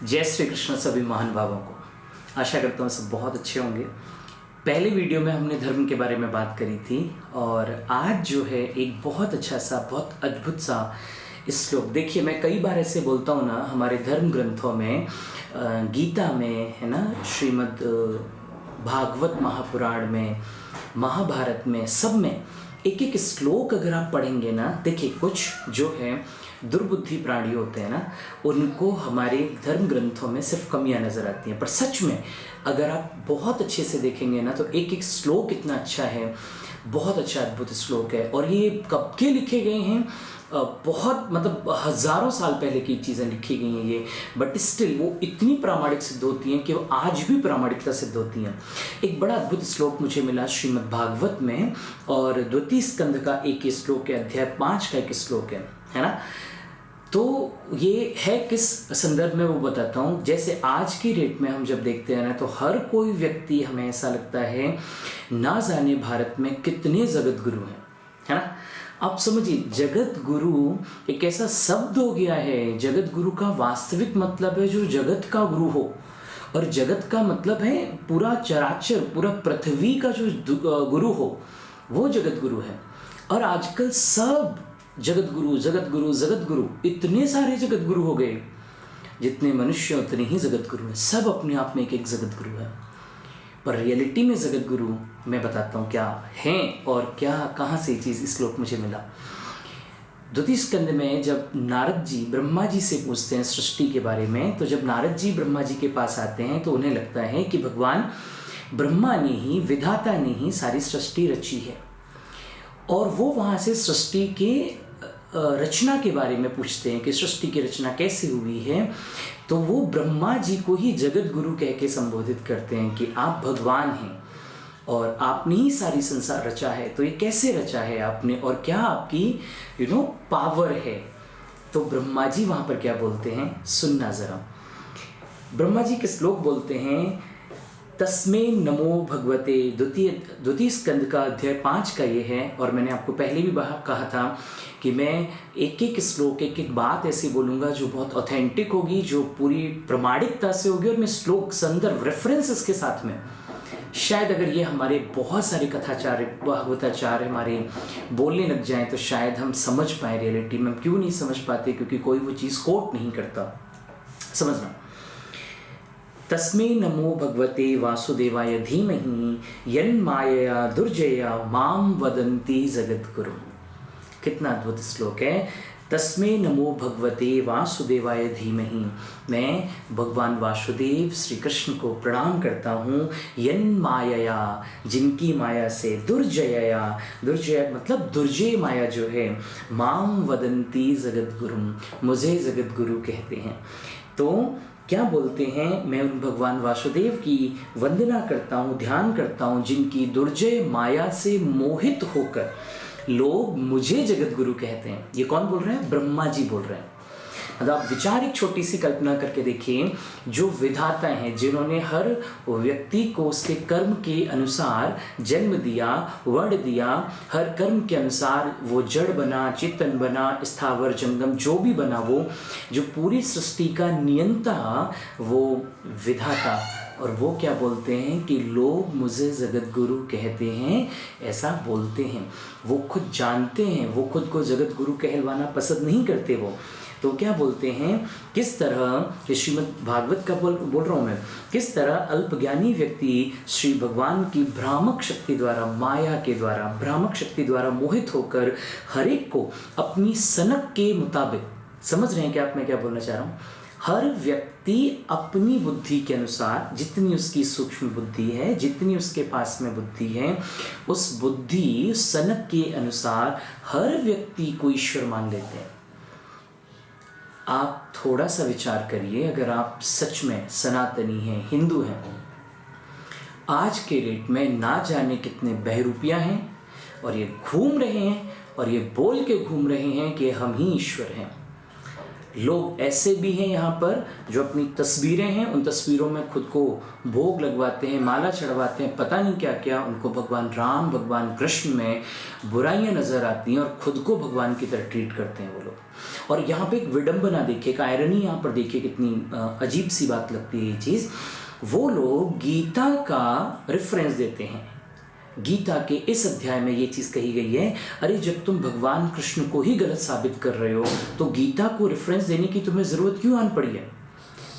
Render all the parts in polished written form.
जय श्री कृष्ण सभी महान भावों को। आशा करता हूँ सब बहुत अच्छे होंगे। पहले वीडियो में हमने धर्म के बारे में बात करी थी और आज जो है एक बहुत अच्छा सा बहुत अद्भुत सा श्लोक। देखिए, मैं कई बार ऐसे बोलता हूँ ना, हमारे धर्म ग्रंथों में गीता में है ना, श्रीमद् भागवत महापुराण में, महाभारत में, सब में एक एक श्लोक अगर आप पढ़ेंगे ना, देखिए कुछ जो है दुर्बुद्धि प्राणी होते हैं ना, उनको हमारे धर्म ग्रंथों में सिर्फ कमियां नजर आती हैं, पर सच में अगर आप बहुत अच्छे से देखेंगे ना तो एक एक श्लोक इतना अच्छा है, बहुत अच्छा अद्भुत श्लोक है। और ये कब के लिखे गए हैं, बहुत मतलब हज़ारों साल पहले की चीज़ें लिखी गई हैं ये, बट स्टिल वो इतनी प्रामाणिक सिद्ध होती हैं कि वो आज भी प्रामाणिकता सिद्ध होती हैं। एक बड़ा अद्भुत श्लोक मुझे मिला श्रीमद् भागवत में, और द्वितीय स्कंद का एक श्लोक है, अध्याय 5 का एक श्लोक है ना। तो ये है किस संदर्भ में वो बताता हूँ। जैसे आज की डेट में हम जब देखते हैं ना, तो हर कोई व्यक्ति, हमें ऐसा लगता है ना जाने भारत में कितने जगत गुरु हैं, है ना। आप समझिए, जगत गुरु एक ऐसा शब्द हो गया है। जगत गुरु का वास्तविक मतलब है जो जगत का गुरु हो, और जगत का मतलब है पूरा चराचर, पूरा पृथ्वी का जो गुरु हो, वो जगत गुरु है। और आजकल सब जगत गुरु जगत गुरु जगत गुरु, इतने सारे जगत गुरु हो गए, जितने मनुष्य उतने ही जगत गुरु हैं। सब अपने आप में एक एक जगत गुरु है, पर रियलिटी में जगत गुरु मैं बताता हूँ क्या हैं और क्या कहाँ से ये चीज़, इस श्लोक मुझे मिला। द्वितीय स्कंद में जब नारद जी ब्रह्मा जी से पूछते हैं सृष्टि के बारे में, तो जब नारद जी ब्रह्मा जी के पास आते हैं तो उन्हें लगता है कि भगवान ब्रह्मा ने ही, विधाता ने ही सारी सृष्टि रची है, और वो वहाँ से सृष्टि के रचना के बारे में पूछते हैं कि सृष्टि की रचना कैसे हुई है। तो वो ब्रह्मा जी को ही जगत गुरु कह के संबोधित करते हैं कि आप भगवान हैं और आपने ही सारी संसार रचा है। तो ये कैसे रचा है आपने, और क्या आपकी पावर है। तो ब्रह्मा जी वहाँ पर क्या बोलते हैं, सुनना ज़रा। ब्रह्मा जी के श्लोक बोलते हैं, तस्मै नमो भगवते। द्वितीय स्कंद का अध्याय 5 का ये है। और मैंने आपको पहले भी कहा था कि मैं एक एक श्लोक, एक एक बात ऐसी बोलूँगा जो बहुत ऑथेंटिक होगी, जो पूरी प्रमाणिकता से होगी, और मैं श्लोक, संदर्भ, रेफरेंसेस के साथ में, शायद अगर ये हमारे बहुत सारे कथाचार्य, भागवताचार्य हमारे बोलने लग जाएं तो शायद हम समझ पाए रियलिटी में। क्यों नहीं समझ पाते? क्योंकि कोई वो चीज़ कोट नहीं करता। समझना, तस्मै नमो भगवते वासुदेवाय धीमहि यन्मायया दुर्जया माम वदन्ति जगद्गुरु। कितना अद्भुत श्लोक है। तस्मै नमो भगवते वासुदेवाय धीमहि, मैं भगवान वासुदेव श्री कृष्ण को प्रणाम करता हूँ। यन्मायया, जिनकी माया से, दुर्जया, दुर्जय मतलब दुर्जय माया जो है, माम वदन्ति जगद्गुरुम, मुझे जगद्गुरु कहते हैं। तो क्या बोलते हैं, मैं उन भगवान वासुदेव की वंदना करता हूँ, ध्यान करता हूँ, जिनकी दुर्जय माया से मोहित होकर लोग मुझे जगत गुरु कहते हैं। ये कौन बोल रहे हैं? ब्रह्मा जी बोल रहे हैं। मतलब आप विचार, एक छोटी सी कल्पना करके देखिए, जो विधाता हैं, जिन्होंने हर व्यक्ति को उसके कर्म के अनुसार जन्म दिया, वर्ण दिया, हर कर्म के अनुसार वो जड़ बना, चेतन बना, स्थावर जंगम जो भी बना, वो जो पूरी सृष्टि का नियंता, वो विधाता। और वो क्या बोलते हैं कि लोग मुझे जगत गुरु कहते हैं, ऐसा बोलते हैं। वो खुद जानते हैं, वो खुद को जगत गुरु कहलवाना पसंद नहीं करते। वो तो क्या बोलते हैं, किस तरह, श्रीमद् भागवत का बोल रहा हूँ मैं, किस तरह अल्पज्ञानी व्यक्ति श्री भगवान की भ्रामक शक्ति द्वारा, माया के द्वारा, भ्रामक शक्ति द्वारा मोहित होकर हर एक को अपनी सनक के मुताबिक, समझ रहे हैं कि आप, मैं क्या बोलना चाह रहा हूँ, हर व्यक्ति अपनी बुद्धि के अनुसार, जितनी उसकी सूक्ष्म बुद्धि है, जितनी उसके पास में बुद्धि है, उस बुद्धि सनक के अनुसार हर व्यक्ति को ईश्वर मान लेते हैं। आप थोड़ा सा विचार करिए, अगर आप सच में सनातनी हैं, हिंदू हैं, आज के डेट में ना जाने कितने बहरूपिया हैं, और ये घूम रहे हैं और ये बोल के घूम रहे हैं कि हम ही ईश्वर हैं। लोग ऐसे भी हैं यहाँ पर जो अपनी तस्वीरें हैं, उन तस्वीरों में खुद को भोग लगवाते हैं, माला चढ़वाते हैं, पता नहीं क्या क्या। उनको भगवान राम, भगवान कृष्ण में बुराइयां नज़र आती हैं और खुद को भगवान की तरह ट्रीट करते हैं वो लोग। और यहाँ पे एक विडंबना देखिए, एक आयरनी यहाँ पर देखिए, कितनी अजीब सी बात लगती है ये चीज़। वो लोग गीता का रेफरेंस देते हैं, गीता के इस अध्याय में ये चीज़ कही गई है, अरे जब तुम भगवान कृष्ण को ही गलत साबित कर रहे हो तो गीता को रेफरेंस देने की तुम्हें ज़रूरत क्यों आन पड़ी है।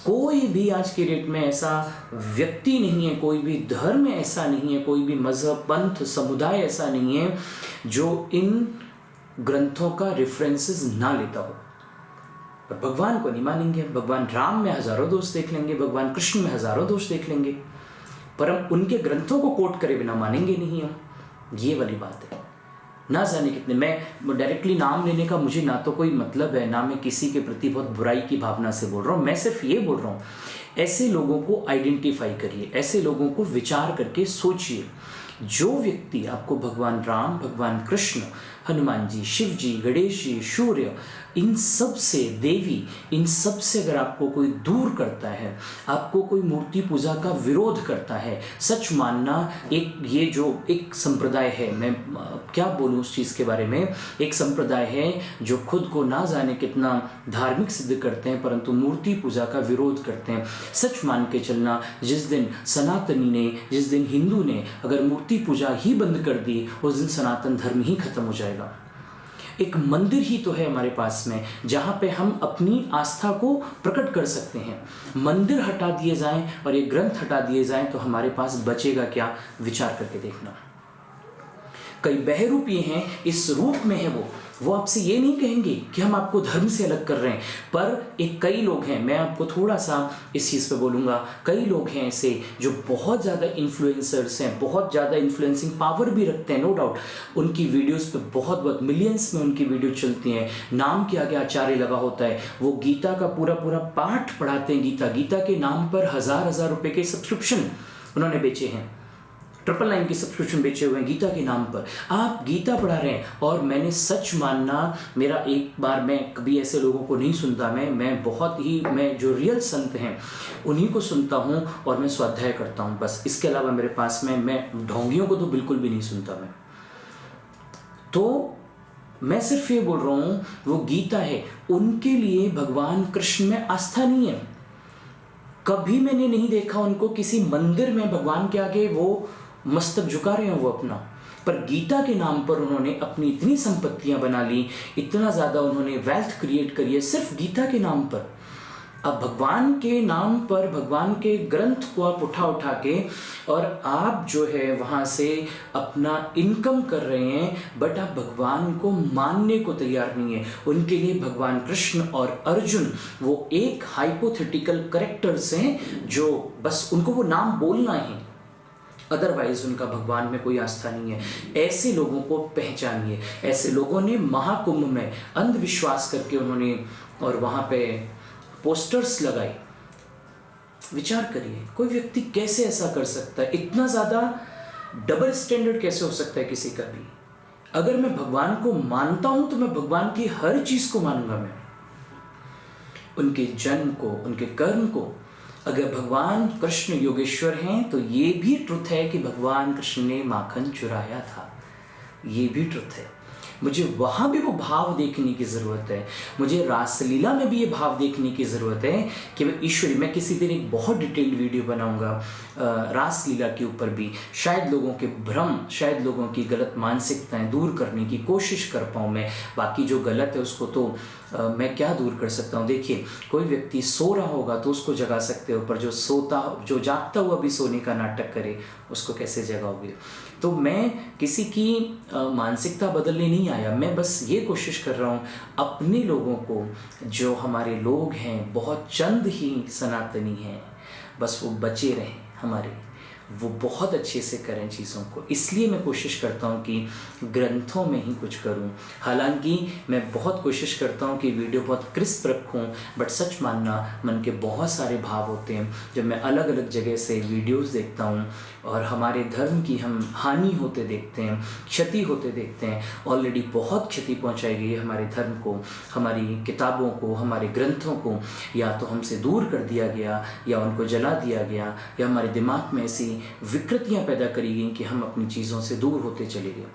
कोई भी आज के डेट में ऐसा व्यक्ति नहीं है, कोई भी धर्म ऐसा नहीं है, कोई भी मजहब, पंथ, समुदाय ऐसा नहीं है जो इन ग्रंथों का रेफरेंसेस ना लेता हो। पर भगवान को नहीं मानेंगे। भगवान राम में हजारों दोष देख लेंगे, भगवान कृष्ण में हजारों दोष देख लेंगे, पर हम उनके ग्रंथों को कोट करे बिना मानेंगे नहीं हम। ये वाली बात है। ना जाने कितने, मैं डायरेक्टली नाम लेने का मुझे ना तो कोई मतलब है, ना मैं किसी के प्रति बहुत बुराई की भावना से बोल रहा हूँ। मैं सिर्फ ये बोल रहा हूँ, ऐसे लोगों को आइडेंटिफाई करिए, ऐसे लोगों को विचार करके सोचिए। जो व्यक्ति आपको भगवान राम, भगवान कृष्ण, हनुमान जी, शिव जी, गणेश जी, सूर्य, इन सब से, देवी, इन सब से अगर आपको कोई दूर करता है, आपको कोई मूर्ति पूजा का विरोध करता है, सच मानना, एक ये जो एक संप्रदाय है, मैं क्या बोलूँ उस चीज़ के बारे में, एक संप्रदाय है जो खुद को ना जाने कितना धार्मिक सिद्ध करते हैं परंतु मूर्ति पूजा का विरोध करते हैं। सच मान के चलना, जिस दिन सनातनी ने, जिस दिन हिंदू ने अगर मूर्ति पूजा ही बंद कर दी, उस दिन सनातन धर्म ही खत्म हो जाएगा। एक मंदिर ही तो है हमारे पास में जहाँ पे हम अपनी आस्था को प्रकट कर सकते हैं। मंदिर हटा दिए जाएं और ये ग्रंथ हटा दिए जाएं तो हमारे पास बचेगा क्या, विचार करके देखना। कई बहरूप ये हैं, इस रूप में है वो आपसे ये नहीं कहेंगे कि हम आपको धर्म से अलग कर रहे हैं, पर एक कई लोग हैं, मैं आपको थोड़ा सा इस चीज़ पे बोलूँगा, कई लोग हैं ऐसे जो बहुत ज़्यादा इन्फ्लुएंसर्स हैं, बहुत ज़्यादा इन्फ्लुएंसिंग पावर भी रखते हैं, नो डाउट। उनकी वीडियोस पे बहुत मिलियंस में उनकी वीडियो चलती हैं, नाम के आगे आचार्य लगा होता है, वो गीता का पूरा पाठ पढ़ाते हैं। गीता के नाम पर हज़ार रुपये के सब्सक्रिप्शन उन्होंने बेचे हैं, 999 की सब्सक्रिप्शन बेचे हुए हैं गीता के नाम पर। आप गीता पढ़ा रहे हैं। और मैंने सच मानना, मेरा एक बार, मैं कभी ऐसे लोगों को नहीं सुनता, मैं जो रियल संत हैं उन्हीं को सुनता हूँ और मैं स्वाध्याय करता हूँ, बस। इसके अलावा मेरे पास में, मैं ढोंगियों को तो बिल्कुल भी नहीं सुनता मैं। तो मैं सिर्फ ये बोल रहा हूँ, वो गीता है, उनके लिए भगवान कृष्ण में आस्था नहीं है। कभी मैंने नहीं देखा उनको किसी मंदिर में भगवान के आगे वो मस्तक झुका रहे हैं वो अपना। पर गीता के नाम पर उन्होंने अपनी इतनी संपत्तियां बना ली, इतना ज़्यादा उन्होंने वेल्थ क्रिएट करी है सिर्फ गीता के नाम पर। अब भगवान के नाम पर, भगवान के ग्रंथ को आप उठा के और आप जो है वहाँ से अपना इनकम कर रहे हैं, बट आप भगवान को मानने को तैयार नहीं है। उनके लिए भगवान कृष्ण और अर्जुन वो एक हाइपोथेटिकल कैरेक्टर्स हैं जो बस उनको वो नाम बोलना है, अदरवाइज उनका भगवान में कोई आस्था नहीं है। ऐसे लोगों को पहचानिए। ऐसे लोगों ने महाकुंभ में अंधविश्वास करके उन्होंने और वहाँ पे पोस्टर्स लगाए। विचार करिए, कोई व्यक्ति कैसे ऐसा कर सकता है? इतना ज़्यादा डबल स्टैंडर्ड कैसे हो सकता है किसी का भी? अगर मैं भगवान को मानता हूं तो मैं भगवान की हर चीज़ को मानूंगा, मैं उनके जन्म को, उनके कर्म को। अगर भगवान कृष्ण योगेश्वर हैं तो ये भी ट्रुथ है कि भगवान कृष्ण ने माखन चुराया था, ये भी ट्रुथ है। मुझे वहाँ भी वो भाव देखने की ज़रूरत है। मुझे रासलीला में भी ये भाव देखने की ज़रूरत है कि मैं ईश्वरी, मैं किसी दिन एक बहुत डिटेल्ड वीडियो बनाऊंगा रासलीला के ऊपर भी। शायद लोगों के भ्रम, शायद लोगों की गलत मानसिकताएं दूर करने की कोशिश कर पाऊँ मैं। बाकी जो गलत है उसको तो मैं क्या दूर कर सकता हूँ? देखिए, कोई व्यक्ति सो रहा होगा तो उसको जगा सकते हो, पर जो जागता हुआ भी सोने का नाटक करे उसको कैसे जगाओगे? तो मैं किसी की मानसिकता बदलने नहीं आया, मैं बस ये कोशिश कर रहा हूँ अपने लोगों को, जो हमारे लोग हैं बहुत चंद ही सनातनी हैं, बस वो बचे रहें हमारे, वो बहुत अच्छे से करें चीज़ों को। इसलिए मैं कोशिश करता हूँ कि ग्रंथों में ही कुछ करूँ। हालांकि मैं बहुत कोशिश करता हूँ कि वीडियो बहुत क्रिस्प रखूँ, बट सच मानना मन के बहुत सारे भाव होते हैं जब मैं अलग अलग जगह से वीडियोस देखता हूँ और हमारे धर्म की हम हानि होते देखते हैं, क्षति होते देखते हैं। ऑलरेडी बहुत क्षति पहुँचाई गई है हमारे धर्म को, हमारी किताबों को, हमारे ग्रंथों को। या तो हमसे दूर कर दिया गया, या उनको जला दिया गया, या हमारे दिमाग में ऐसी विकृतियाँ पैदा करी गई कि हम अपनी चीज़ों से दूर होते चले गए।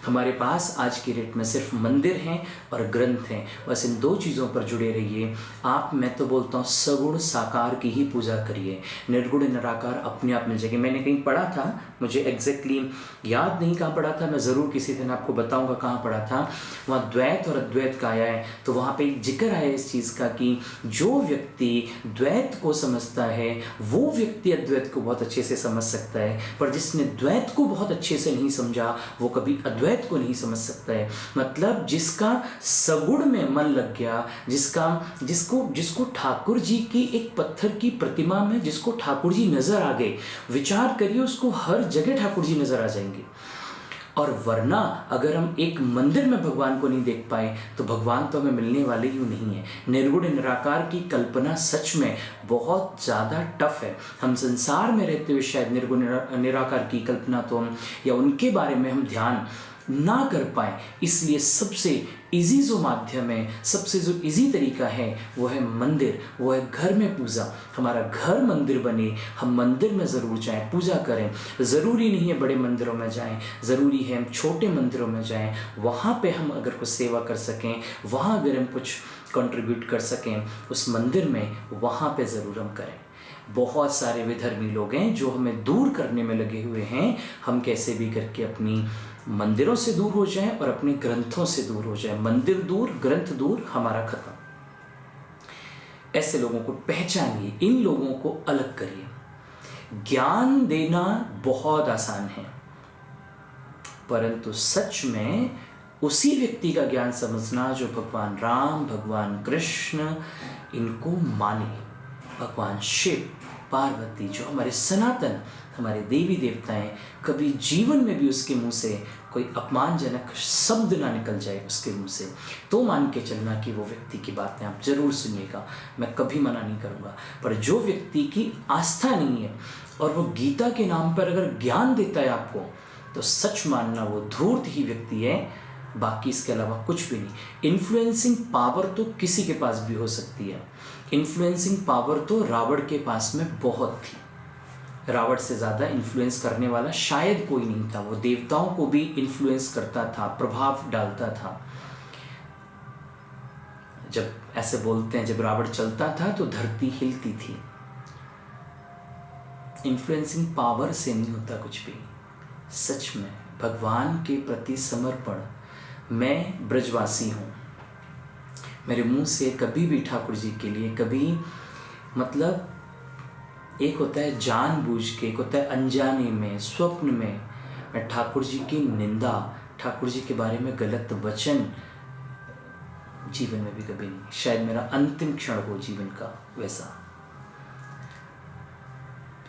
हमारे पास आज की डेट में सिर्फ मंदिर हैं और ग्रंथ हैं, बस इन दो चीज़ों पर जुड़े रहिए आप। मैं तो बोलता हूँ सगुण साकार की ही पूजा करिए, निर्गुण निराकार अपने आप मिल जाएगी। मैंने कहीं पढ़ा था, मुझे एग्जैक्टली याद नहीं कहाँ पढ़ा था, मैं ज़रूर किसी दिन आपको बताऊँगा कहाँ पढ़ा था। वहाँ द्वैत और अद्वैत का आया है, तो वहाँ पे एक जिक्र आया इस चीज़ का कि जो व्यक्ति द्वैत को समझता है वो व्यक्ति अद्वैत को बहुत अच्छे से समझ सकता है, पर जिसने द्वैत को बहुत अच्छे से नहीं समझा वो कभी अद्वैत को नहीं समझ सकता है। मतलब जिसका सगुण में मन लग गया, जिसको ठाकुर जी की एक पत्थर की प्रतिमा में जिसको ठाकुर जी नजर आ गए, विचार करिए उसको हर जगह ठाकुर जी नजर आ जाएंगे। और वरना अगर हम एक मंदिर में भगवान को नहीं देख पाए तो भगवान तो हमें मिलने वाले ही नहीं है। निर्गुण निराकार की कल्पना सच में बहुत ज़्यादा टफ है। हम संसार में रहते हुए शायद निर्गुण निराकार की कल्पना तो हम या उनके बारे में हम ध्यान ना कर पाए। इसलिए सबसे इजी जो माध्यम है, सबसे जो इजी तरीका है वो है मंदिर, वो है घर में पूजा। हमारा घर मंदिर बने, हम मंदिर में ज़रूर जाएं, पूजा करें। ज़रूरी नहीं है बड़े मंदिरों में जाएं, ज़रूरी है हम छोटे मंदिरों में जाएं। वहाँ पे हम अगर कुछ सेवा कर सकें, वहाँ अगर हम कुछ कंट्रीब्यूट कर सकें उस मंदिर में, वहाँ पे ज़रूर हम करें। बहुत सारे विधर्मी लोग हैं जो हमें दूर करने में लगे हुए हैं। हम कैसे भी करके अपनी मंदिरों से दूर हो जाएं और अपने ग्रंथों से दूर हो जाएं। मंदिर दूर, ग्रंथ दूर, हमारा खत्म। ऐसे लोगों को पहचानिए, इन लोगों को अलग करिए। ज्ञान देना बहुत आसान है, परंतु सच में उसी व्यक्ति का ज्ञान समझना जो भगवान राम, भगवान कृष्ण इनको माने, भगवान शिव, पार्वती, जो हमारे सनातन, हमारे देवी देवता हैं। कभी जीवन में भी उसके मुंह से कोई अपमानजनक शब्द ना निकल जाए उसके मुंह से, तो मान के चलना कि वो व्यक्ति की बातें आप जरूर सुनिएगा। मैं कभी मना नहीं करूँगा। पर जो व्यक्ति की आस्था नहीं है और वो गीता के नाम पर अगर ज्ञान देता है आपको, तो सच मानना वो धूर्त ही व्यक्ति है, बाकी इसके अलावा कुछ भी नहीं। इन्फ्लुएंसिंग पावर तो किसी के पास भी हो सकती है। इन्फ्लुएंसिंग पावर तो रावण के पास में बहुत थी। रावण से ज़्यादा इन्फ्लुएंस करने वाला शायद कोई नहीं था। वो देवताओं को भी इन्फ्लुएंस करता था, प्रभाव डालता था। जब ऐसे बोलते हैं जब रावण चलता था तो धरती हिलती थी। इन्फ्लुएंसिंग पावर से नहीं होता कुछ भी। सच में भगवान के प्रति समर्पण। मैं ब्रजवासी हूँ, मेरे मुंह से कभी भी ठाकुर जी के लिए कभी, मतलब एक होता है जानबूझ के, एक होता है अनजाने में, स्वप्न में, मैं ठाकुर जी की निंदा, ठाकुर जी के बारे में गलत वचन जीवन में भी कभी नहीं। शायद मेरा अंतिम क्षण हो जीवन का वैसा।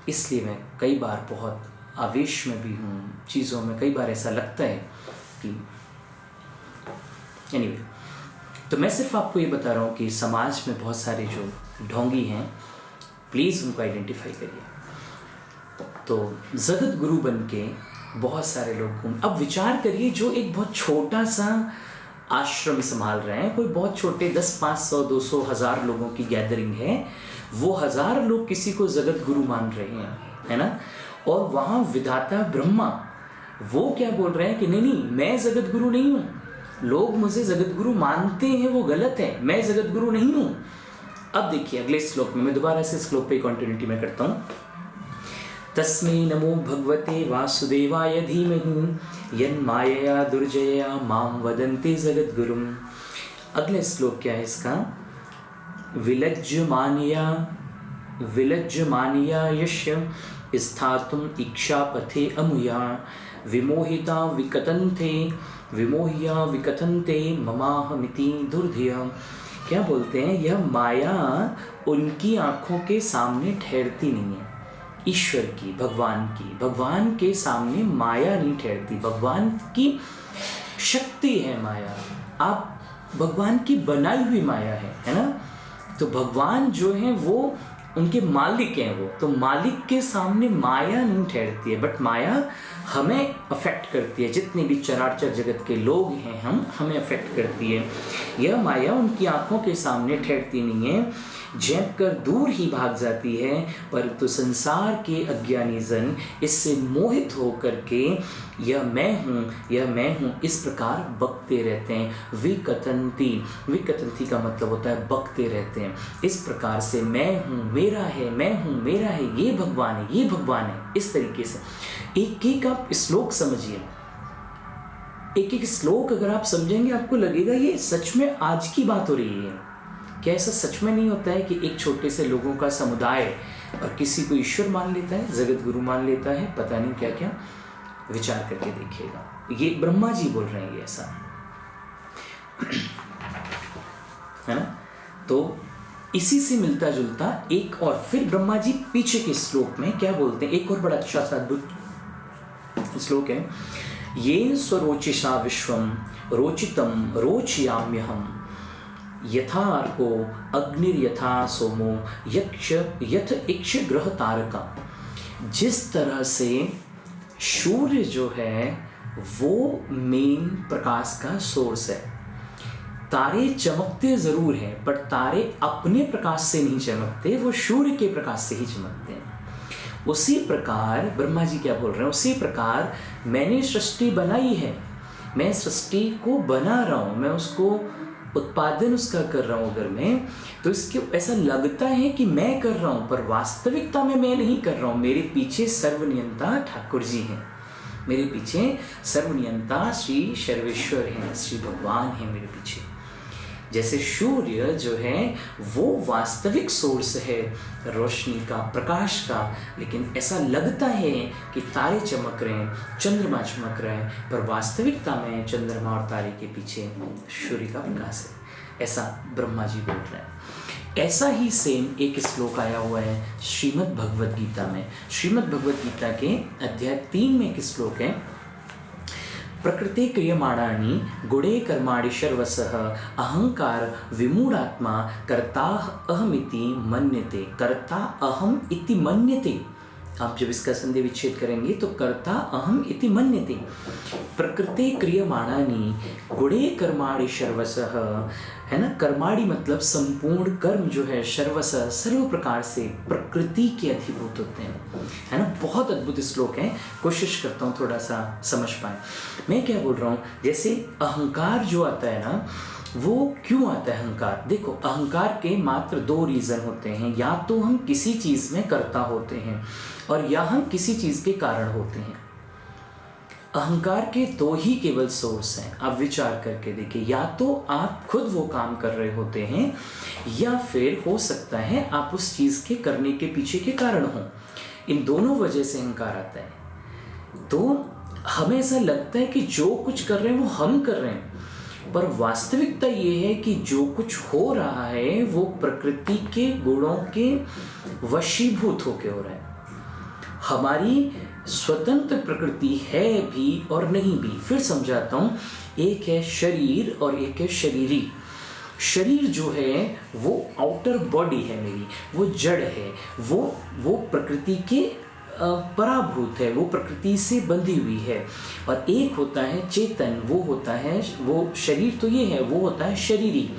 इसलिए मैं कई बार बहुत आवेश में भी हूँ चीज़ों में। कई बार ऐसा लगता है कि एनीवे, तो मैं सिर्फ आपको ये बता रहा हूँ कि समाज में बहुत सारे जो ढोंगी हैं, प्लीज़ उनको आइडेंटिफाई करिए। तो जगत गुरु बन के बहुत सारे लोग घूम। अब विचार करिए, जो एक बहुत छोटा सा आश्रम संभाल रहे हैं, कोई बहुत छोटे 10, 500, 200, 1000 लोगों की गैदरिंग है, वो 1000 लोग किसी को जगत गुरु मान रहे हैं, है ना। और वहाँ विधाता ब्रह्मा वो क्या बोल रहे हैं कि नहीं नहीं, मैं जगत गुरु नहीं हूँ। लोग मुझे जगत गुरु मानते हैं, वो गलत है, मैं जगत गुरु नहीं हूँ। अब देखिए अगले श्लोक में, मैं दोबारा से श्लोक पे कंटिन्यूटी में करता हूँ। तस्मै नमो भगवते वासुदेवाय धीमहि यन्मायया दुर्जया मां वदन्ति जगद्गुरुम्। अगला श्लोक क्या है इसका? विलज्जमानिया यस्य स्थातुम् इच्छापथे अमुया विमोहिया विकथन्ते ममाहमिति दुर्धिया। क्या बोलते हैं? यह माया उनकी आंखों के सामने ठहरती नहीं है। ईश्वर की, भगवान के सामने माया नहीं ठहरती। भगवान की शक्ति है माया, आप भगवान की बनाई हुई माया है ना। तो भगवान जो है वो उनके मालिक हैं वो, तो मालिक के सामने माया नहीं ठहरती है। बट माया हमें अफेक्ट करती है, जितने भी चराचर जगत के लोग हैं हमें अफेक्ट करती है। यह माया उनकी आंखों के सामने ठहरती नहीं है, झेंप कर दूर ही भाग जाती है, परंतु संसार के अज्ञानी जन इससे मोहित होकर के यह मैं हूँ इस प्रकार बकते रहते हैं। विकथंती का मतलब होता है बकते रहते हैं। इस प्रकार से मैं हूँ मेरा है, ये भगवान है, इस तरीके से एक एक आप श्लोक समझिए। एक श्लोक अगर आप समझेंगे आपको लगेगा ये सच में आज की बात हो रही है। क्या ऐसा सच में नहीं होता है कि एक छोटे से लोगों का समुदाय और किसी को ईश्वर मान लेता है, जगत गुरु मान लेता है, पता नहीं क्या क्या। विचार करके देखिएगा, ये ब्रह्मा जी बोल रहे हैं ये ऐसा है ना। तो इसी से मिलता जुलता एक और फिर ब्रह्मा जी पीछे के श्लोक में क्या बोलते हैं, एक और बड़ा अच्छा सा अद्भुत श्लोक है। ये स्वरोचिषा विश्वम रोचितम रोचयाम्यहम यथा अर्को अग्निर्यथा सोमो यथ इक्ष ग्रह तारका। जिस तरह से सूर्य जो है वो मेन प्रकाश का सोर्स है, तारे चमकते जरूर हैं पर तारे अपने प्रकाश से नहीं चमकते, वो सूर्य के प्रकाश से ही चमकते हैं। उसी प्रकार ब्रह्मा जी क्या बोल रहे हैं, उसी प्रकार मैंने सृष्टि बनाई है, मैं सृष्टि को बना रहा हूँ, मैं उसको उत्पादन उसका कर रहा हूँ। अगर मैं तो इसके ऐसा लगता है कि मैं कर रहा हूँ, पर वास्तविकता में मैं नहीं कर रहा हूँ। मेरे पीछे सर्वनियंता ठाकुर जी हैं, मेरे पीछे सर्वनियंता श्री सर्वेश्वर हैं, श्री भगवान हैं मेरे पीछे। जैसे सूर्य जो है वो वास्तविक सोर्स है रोशनी का, प्रकाश का, लेकिन ऐसा लगता है कि तारे चमक रहे हैं, चंद्रमा चमक रहा है, पर वास्तविकता में चंद्रमा और तारे के पीछे सूर्य का प्रकाश है। ऐसा ब्रह्मा जी बोल रहे हैं। ऐसा ही सेम एक श्लोक आया हुआ है श्रीमद् भगवद गीता में। श्रीमद् भगवद गीता के अध्याय 3 में एक श्लोक है, प्रकृति क्रियमाणानि गुणे कर्माणि सर्वशः अहंकार विमूढ़ात्मा कर्ता अहमिति मन्यते। कर्ता अहम इति मन्यते। आप जब इसका संधि विच्छेद करेंगे तो कर्ता अहम इति मन्यते। प्रकृति क्रियमाणानि गुणे कर्माणि सर्वशः, है ना। कर्माणि मतलब संपूर्ण कर्म जो है, सर्वशः सर्व प्रकार से प्रकृति के अधिभूत होते हैं, है ना। बहुत अद्भुत श्लोक है, कोशिश करता हूँ थोड़ा सा समझ पाए। मैं क्या बोल रहा हूँ, जैसे अहंकार जो आता है ना, वो क्यों आता है अहंकार। देखो अहंकार के मात्र 2 रीज़न होते हैं, या तो हम किसी चीज़ में कर्ता होते हैं और या हम किसी चीज़ के कारण होते हैं। अहंकार के 2 ही केवल सोर्स हैं। आप विचार करके देखिए, या तो आप खुद वो काम कर रहे होते हैं या फिर हो सकता है आप उस चीज़ के करने के पीछे के कारण हो। इन दोनों वजह से अहंकार आता है। तो हमें ऐसा लगता है कि जो कुछ कर रहे हैं वो हम कर रहे हैं, पर वास्तविकता ये है कि जो कुछ हो रहा है वो प्रकृति के गुणों के वशीभूत होके हो रहा है। हमारी स्वतंत्र प्रकृति है भी और नहीं भी। फिर समझाता हूँ, एक है शरीर और एक है शरीरी। शरीर जो है वो आउटर बॉडी है मेरी, वो जड़ है, वो प्रकृति के पराभूत है, वो प्रकृति से बंधी हुई है। और एक होता है चेतन, वो होता है, वो शरीर तो ये है, वो होता है शरीरी,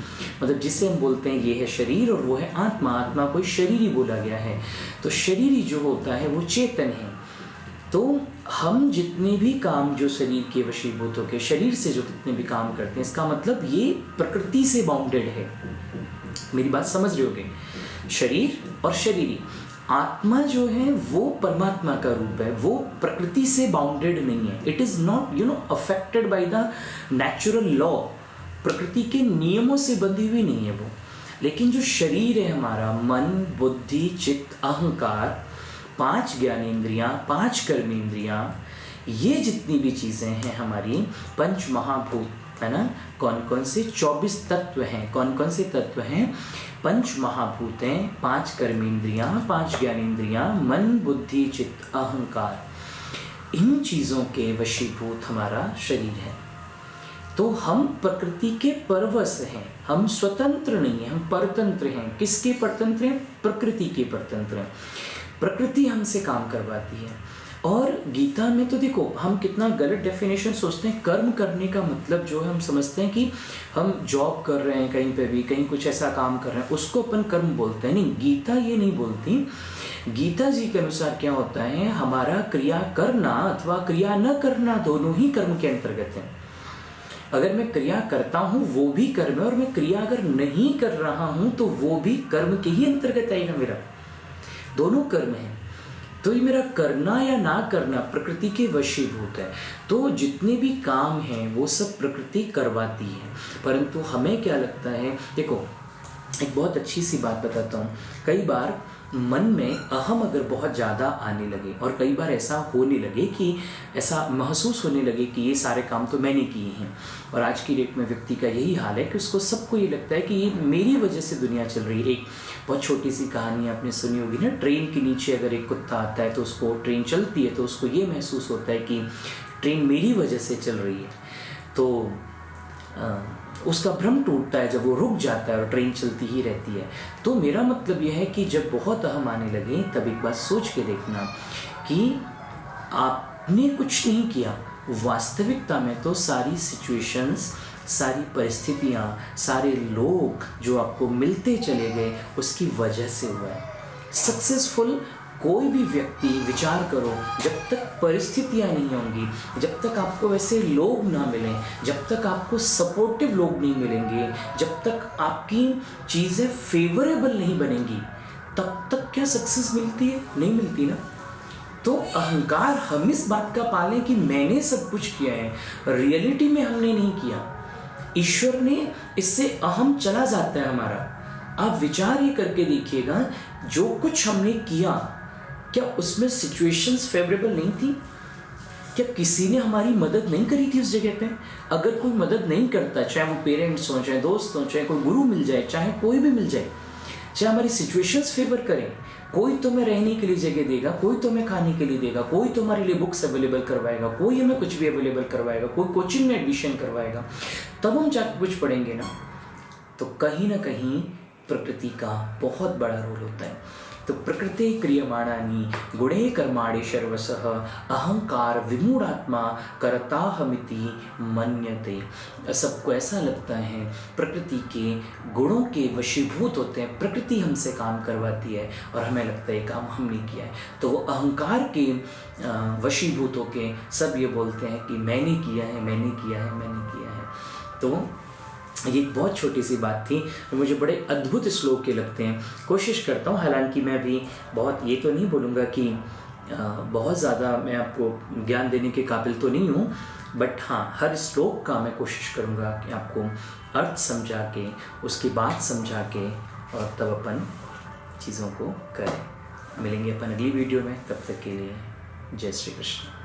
मतलब जिसे हम बोलते हैं ये है शरीर और वो है आत्मा। आत्मा को शरीरी बोला गया है। तो शरीरी जो होता है वो चेतन है। तो हम जितने भी काम जो शरीर के वशीभूत होकर शरीर से जो कितने भी काम करते हैं, इसका मतलब ये प्रकृति से बाउंडेड है। मेरी बात समझ रहे होगे। शरीर और शरीरी, आत्मा जो है वो परमात्मा का रूप है, वो प्रकृति से बाउंडेड नहीं है। It is not affected by the natural law. प्रकृति के नियमों से बंधी हुई नहीं है वो। लेकिन जो शरीर है हमारा, मन, बुद्धि, चित्त, अहंकार, 5 ज्ञानेंद्रियाँ, 5 कर्मेंद्रियाँ, ये जितनी भी चीज़ें हैं हमारी, 5 महाभूत, है ना। कौन कौन से 24 तत्व हैं, कौन कौन से तत्व हैं? 5 महाभूतें, 5 कर्मेंद्रियां, 5 ज्ञानेंद्रियां, मन बुद्धि चित्त अहंकार, इन चीज़ों के वशीभूत हमारा शरीर है। तो हम प्रकृति के परवश हैं, हम स्वतंत्र नहीं हैं, हम परतंत्र हैं। किसके परतंत्र हैं? प्रकृति के परतंत्र हैं। प्रकृति हमसे काम करवाती है। और गीता में तो देखो हम कितना गलत डेफिनेशन सोचते हैं। कर्म करने का मतलब जो है हम समझते हैं कि हम जॉब कर रहे हैं कहीं पे भी, कहीं कुछ ऐसा काम कर रहे हैं, उसको अपन कर्म बोलते हैं। नहीं, गीता ये नहीं बोलती। गीता जी के अनुसार क्या होता है, हमारा क्रिया करना अथवा क्रिया न करना दोनों ही कर्म के अंतर्गत है। अगर मैं क्रिया करता हूँ वो भी कर्म है, और मैं क्रिया अगर नहीं कर रहा हूँ तो वो भी कर्म के ही अंतर्गत आएगा। मेरा दोनों कर्म है। तो ये मेरा करना या ना करना प्रकृति के वशीभूत है। तो जितने भी काम हैं वो सब प्रकृति करवाती है। परंतु हमें क्या लगता है, देखो एक बहुत अच्छी सी बात बताता हूँ। कई बार मन में अहम अगर बहुत ज़्यादा आने लगे, और कई बार ऐसा होने लगे कि ऐसा महसूस होने लगे कि ये सारे काम तो मैंने किए हैं, और आज की डेट में व्यक्ति का यही हाल है कि उसको सबको ये लगता है कि ये मेरी वजह से दुनिया चल रही है। एक बहुत छोटी सी कहानी आपने सुनी होगी ना, ट्रेन के नीचे अगर एक कुत्ता आता है तो उसको, ट्रेन चलती है तो उसको ये महसूस होता है कि ट्रेन मेरी वजह से चल रही है। तो उसका भ्रम टूटता है जब वो रुक जाता है और ट्रेन चलती ही रहती है। तो मेरा मतलब यह है कि जब बहुत अहम आने लगे तब एक बात सोच के देखना कि आपने कुछ नहीं किया। वास्तविकता में तो सारी सिचुएशंस, सारी परिस्थितियाँ, सारे लोग जो आपको मिलते चले गए उसकी वजह से हुआ है। सक्सेसफुल कोई भी व्यक्ति, विचार करो, जब तक परिस्थितियाँ नहीं होंगी, जब तक आपको वैसे लोग ना मिलें, जब तक आपको सपोर्टिव लोग नहीं मिलेंगे, जब तक आपकी चीज़ें फेवरेबल नहीं बनेंगी, तब तक क्या सक्सेस मिलती है? नहीं मिलती ना। तो अहंकार हम इस बात का पालें कि मैंने सब कुछ किया है, रियलिटी में हमने नहीं किया। ईश्वर ने, इससे अहम चला जाता है हमारा। आप विचार ये करके देखिएगा, जो कुछ हमने किया क्या उसमें सिचुएशंस फेवरेबल नहीं थी? क्या किसी ने हमारी मदद नहीं करी थी उस जगह पे? अगर कोई मदद नहीं करता, चाहे वो पेरेंट्स हों, चाहे दोस्त हों, चाहे कोई गुरु मिल जाए, चाहे कोई भी मिल जाए, चाहे हमारी सिचुएशंस फेवर करें, कोई तो हमें रहने के लिए जगह देगा, कोई तो हमें खाने के लिए देगा, कोई तो हमारे लिए बुक्स अवेलेबल करवाएगा, कोई हमें कुछ भी अवेलेबल करवाएगा, कोई कोचिंग में एडमिशन करवाएगा, तब हम जाकर कुछ पढ़ेंगे ना। तो कहीं ना कहीं प्रकृति का बहुत बड़ा रोल होता है। तो प्रकृति क्रियमाणानि गुणे कर्माणि सर्वशः अहंकार विमूढ़ात्मा करताहमिति मन्यते। सबको ऐसा लगता है प्रकृति के गुणों के वशीभूत होते हैं, प्रकृति हमसे काम करवाती है और हमें लगता है काम हमने किया है। तो वो अहंकार के वशीभूत होके सब ये बोलते हैं कि मैंने किया है, मैंने किया है, मैंने किया है। तो ये एक बहुत छोटी सी बात थी, मुझे बड़े अद्भुत श्लोक के लगते हैं। कोशिश करता हूँ, हालांकि मैं भी बहुत ये तो नहीं बोलूँगा कि बहुत ज़्यादा मैं आपको ज्ञान देने के काबिल तो नहीं हूँ, बट हाँ, हर श्लोक का मैं कोशिश करूँगा कि आपको अर्थ समझा के, उसकी बात समझा के, और तब अपन चीज़ों को करें। मिलेंगे अपन अगली वीडियो में, तब तक के लिए जय श्री कृष्ण।